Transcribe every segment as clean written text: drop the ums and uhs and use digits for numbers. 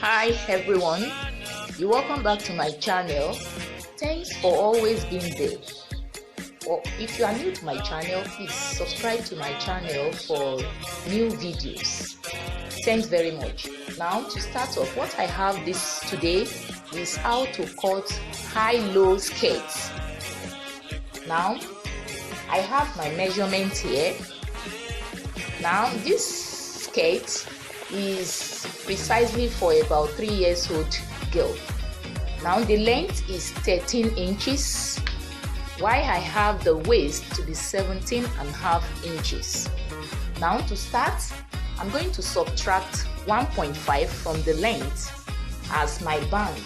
Hi everyone, you're welcome back to my channel. Thanks for always being there. Or if you are new to my channel, please subscribe to my channel for new videos. Thanks very much. Now to start off, what I have this today is how to cut high-low skirts. Now I have my measurement here. Now this skirt is precisely for about 3 years old girl. Now the length is 13 inches, while I have the waist to be 17.5 inches. Now to start, I'm going to subtract 1.5 from the length as my band.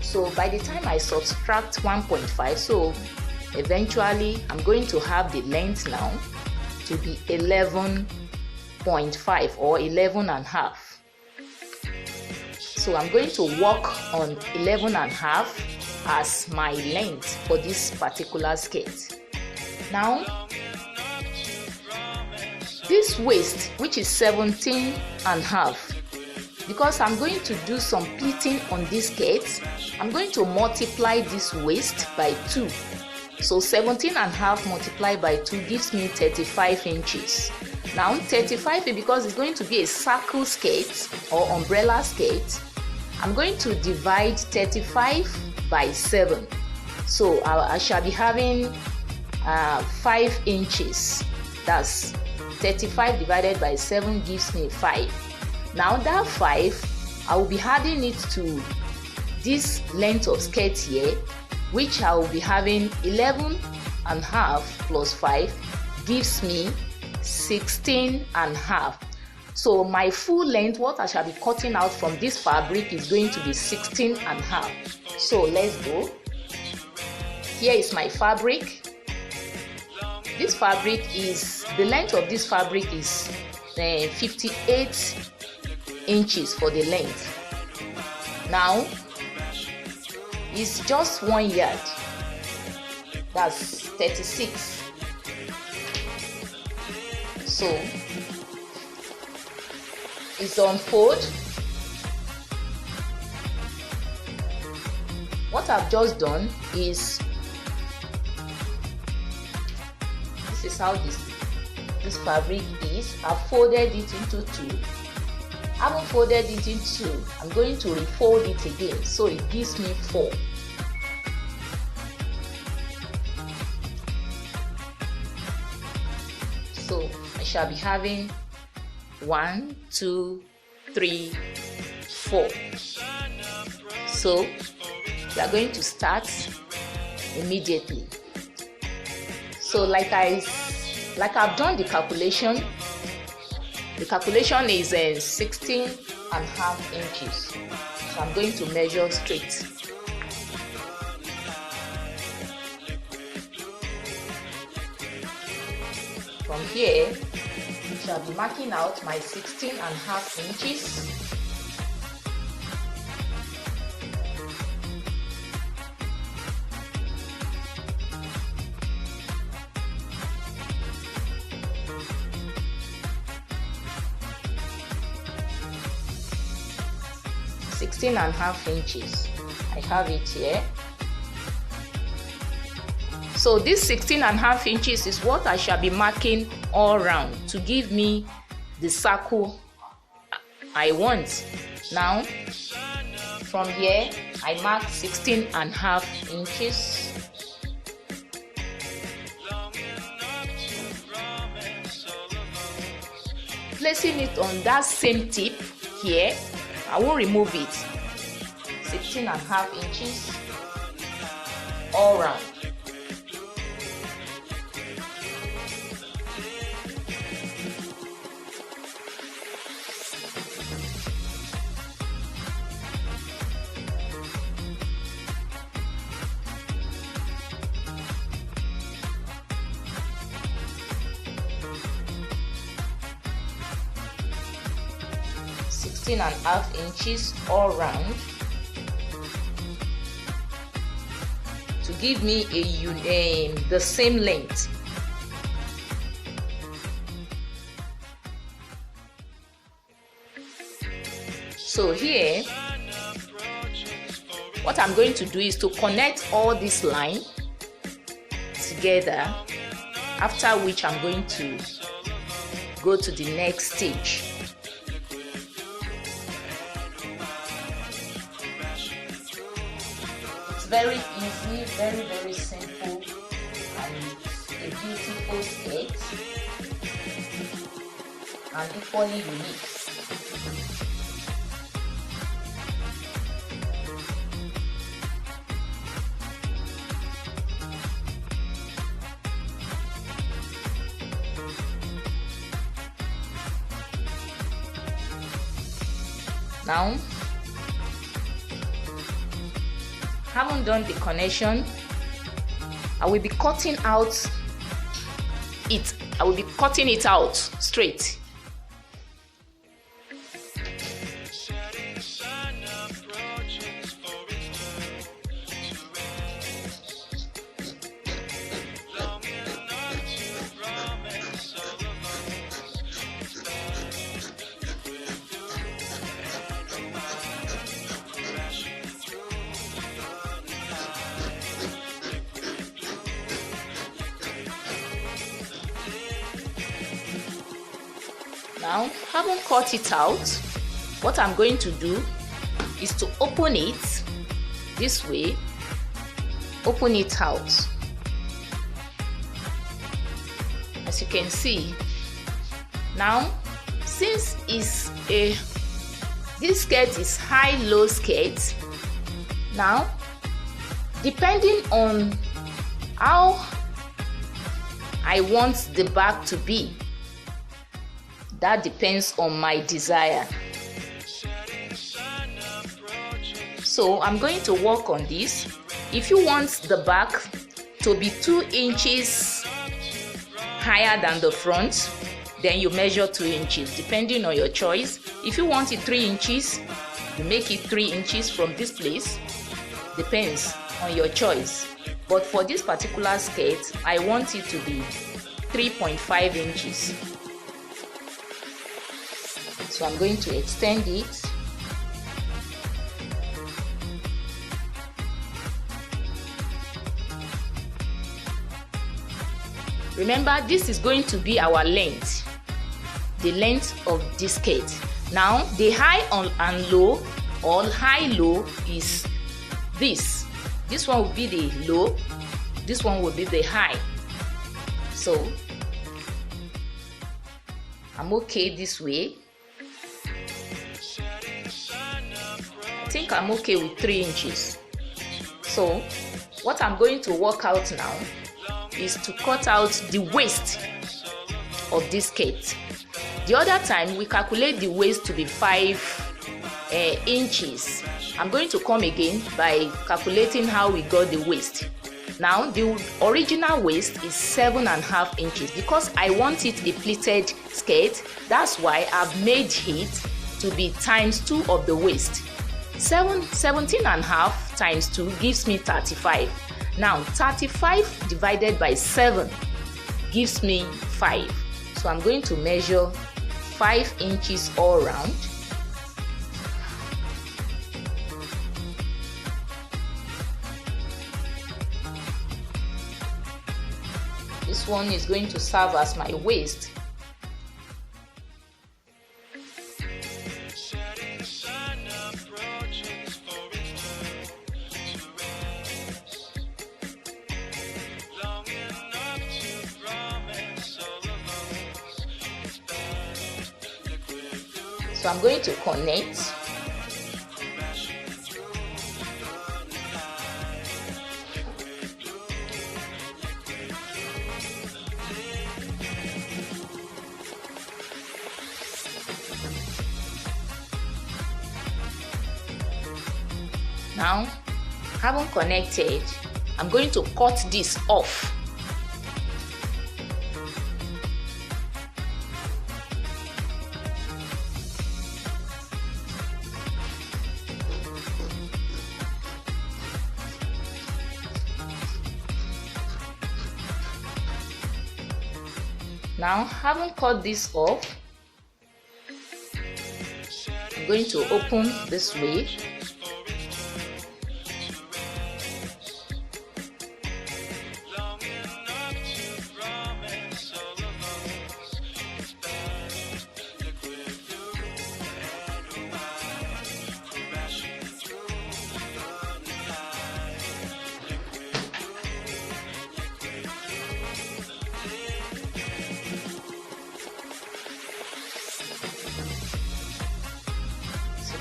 So by the time I subtract 1.5, so eventually I'm going to have the length now to be 11.5 or 11.5. So I'm going to work on 11.5 as my length for this particular skirt. Now this waist, which is 17.5, because I'm going to do some pleating on this skirt, I'm going to multiply this waist by 2. So 17.5 multiplied by 2 gives me 35 inches. Now 35, because it's going to be a circle skirt or umbrella skirt, I'm going to divide 35 by 7. So I shall be having 5 inches. That's 35 divided by 7 gives me 5. Now that 5, I will be adding it to this length of skirt here, which I will be having 11.5 plus 5 gives me 16.5. So my full length, what I shall be cutting out from this fabric, is going to be 16.5. So let's go. Here is my fabric. This fabric is, the length of this fabric is 58 inches for the length. Now it's just 1 yard, that's 36. So it's unfold. What I've just done is, this is how this fabric is. I've folded it into 2. I haven't folded it into 2. I'm going to refold it again, so it gives me 4. So I shall be having 1, 2, 3, 4. So we are going to start immediately. So like I've done the calculation. The calculation is 16.5 inches. So I'm going to measure straight. From here, I shall be marking out my 16.5 inches. I have it here. So this 16.5 inches is what I shall be marking all around to give me the circle I want. Now from here I mark 16.5 inches. Placing it on that same tip here, I won't remove it. 16.5 inches all round. And a half inches all round to give me the same length. So here what I'm going to do is to connect all this line together, after which I'm going to go to the next stage. It's very easy, very simple, and a beautiful skirt and equally unique. Now, haven't done the connection. I will be cutting out it. I will be cutting it out straight. Now, having cut it out, what I'm going to do is to open it this way, open it out. As you can see, now since this skirt is high-low skirt, now depending on how I want the back to be, that depends on my desire. So I'm going to work on this. If you want the back to be 2 inches higher than the front, then you measure 2 inches depending on your choice. If you want it 3 inches, you make it 3 inches from this place. Depends on your choice. But for this particular skirt, I want it to be 3.5 inches. So I'm going to extend it. Remember, this is going to be our length, the length of this skirt. Now, the high and low, or high-low, is this. This one will be the low, this one will be the high. So, I'm okay this way. I think I'm okay with 3 inches. So, what I'm going to work out now is to cut out the waist of this skirt. The other time we calculate the waist to be 5 inches. I'm going to come again by calculating how we got the waist. Now the original waist is 7.5 inches. Because I want it a pleated skirt, that's why I've made it to be times 2 of the waist. 17.5 times 2 gives me 35. Now 35 divided by 7 gives me 5. So I'm going to measure 5 inches all around. This one is going to serve as my waist. So I'm going to connect. Now, having connected, I'm going to cut this off. Now, having cut this off, I'm going to open this way.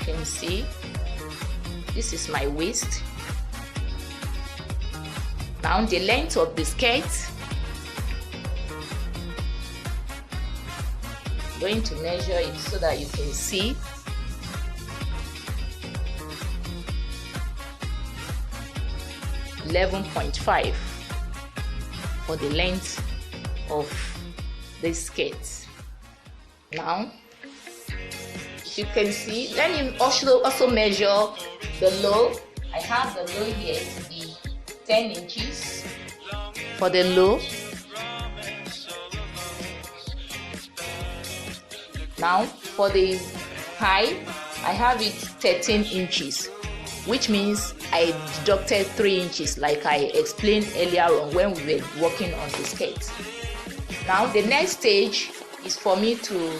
can see, this is my waist. Now the length of the skirt, I'm going to measure it so that you can see. $11.5 for the length of the skirt. Now, if you can see, then you also measure the low. I have the low here to be 10 inches for the low. Now, for the high, I have it 13 inches, which means I deducted 3 inches like I explained earlier on when we were working on the skirt. Now the next stage is for me to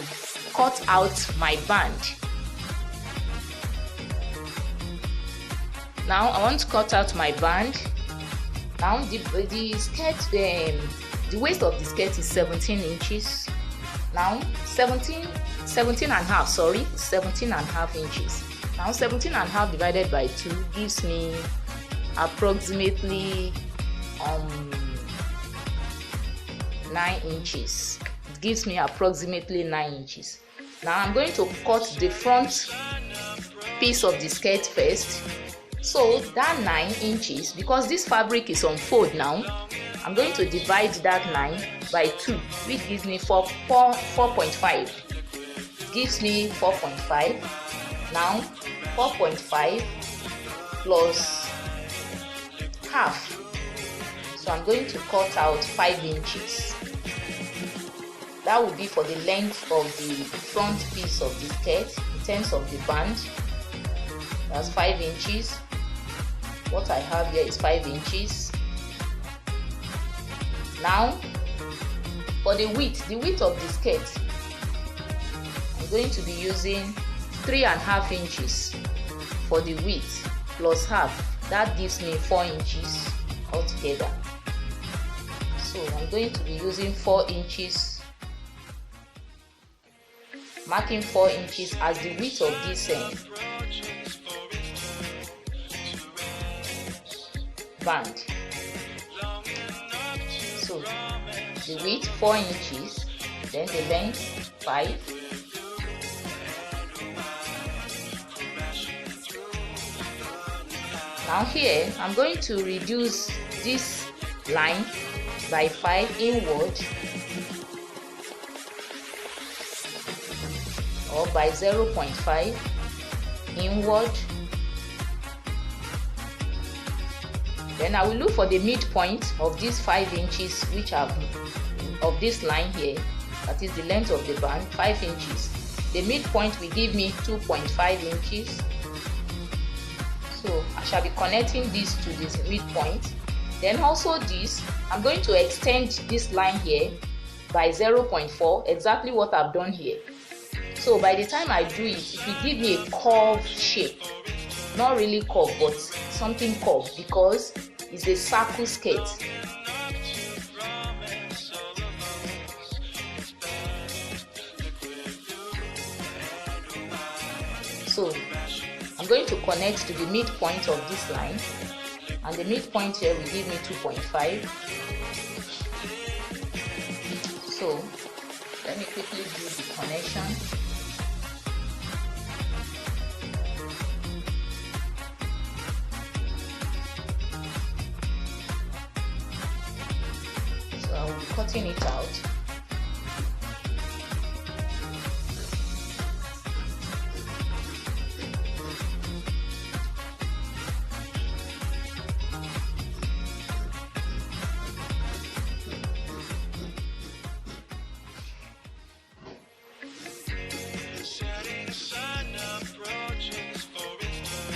cut out my band. Now I want to cut out my band. Now the skirt, the waist of the skirt is 17 inches. Now 17 and a half, sorry, 17 and a half inches. Now 17 and a half divided by 2 gives me approximately 9 inches. It gives me approximately 9 inches. Now I'm going to cut the front piece of the skirt first. So that 9 inches, because this fabric is on fold now, I'm going to divide that 9 by 2, which gives me 4.5. Gives me 4.5. Now 4.5 plus half. So I'm going to cut out 5 inches. That will be for the length of the front piece of the skirt in terms of the band. That's 5 inches. What I have here is 5 inches. Now for the width of the skirt, I'm going to be using 3.5 inches for the width plus half. That gives me 4 inches altogether. So I'm going to be using 4 inches, marking 4 inches as the width of this band. So the width 4 inches, then the length 5. Now here I'm going to reduce this line by 5 inward, or by 0.5 inward. Then I will look for the midpoint of these 5 inches, which of this line here, that is the length of the band, 5 inches. The midpoint will give me 2.5 inches. So I shall be connecting this to this midpoint. Then also this, I'm going to extend this line here by 0.4, exactly what I've done here. So by the time I do it, it will give me a curved shape. Not really curved, but something curved, because it's a circle skirt. So I'm going to connect to the midpoint of this line, and the midpoint here will give me 2.5. So let me quickly do the connection. So I will be cutting it out.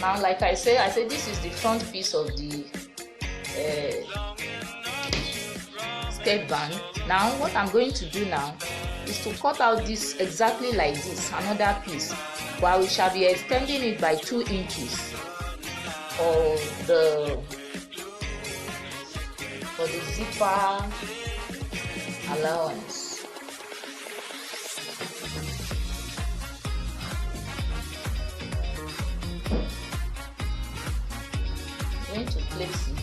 Now, like I said this is the front piece of the skirt band. Now what I'm going to do now is to cut out this exactly like this, another piece, but we shall be extending it by 2 inches for the zipper allowance. I'm going to place it.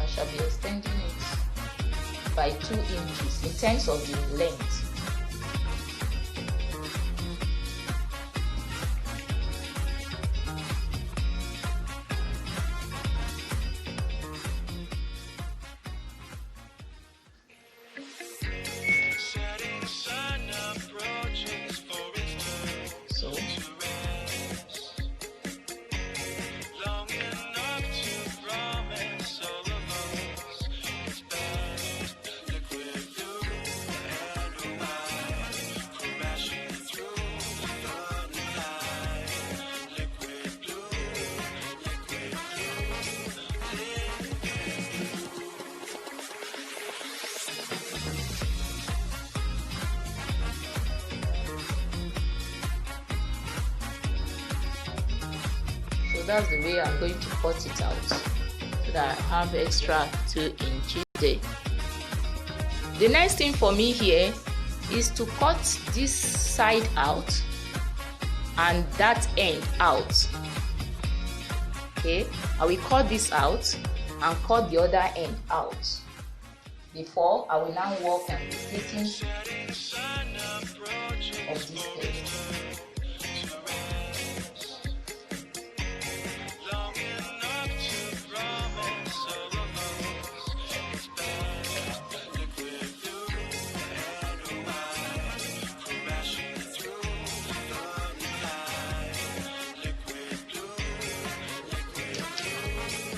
I shall be extending it by 2 inches in terms of the length. So that's the way I'm going to cut it out, so that I have extra 2 inches there. The next thing for me here is to cut this side out and that end out. Okay, I will cut this out and cut the other end out before I will now work on the stitching of this head.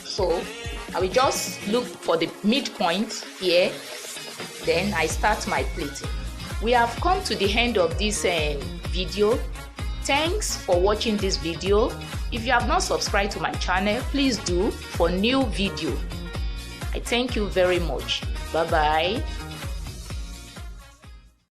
So I will just look for the midpoint here, then I start my pleating. We have come to the end of this video. Thanks for watching this video. If you have not subscribed to my channel, please do for new video. I thank you very much. Bye bye.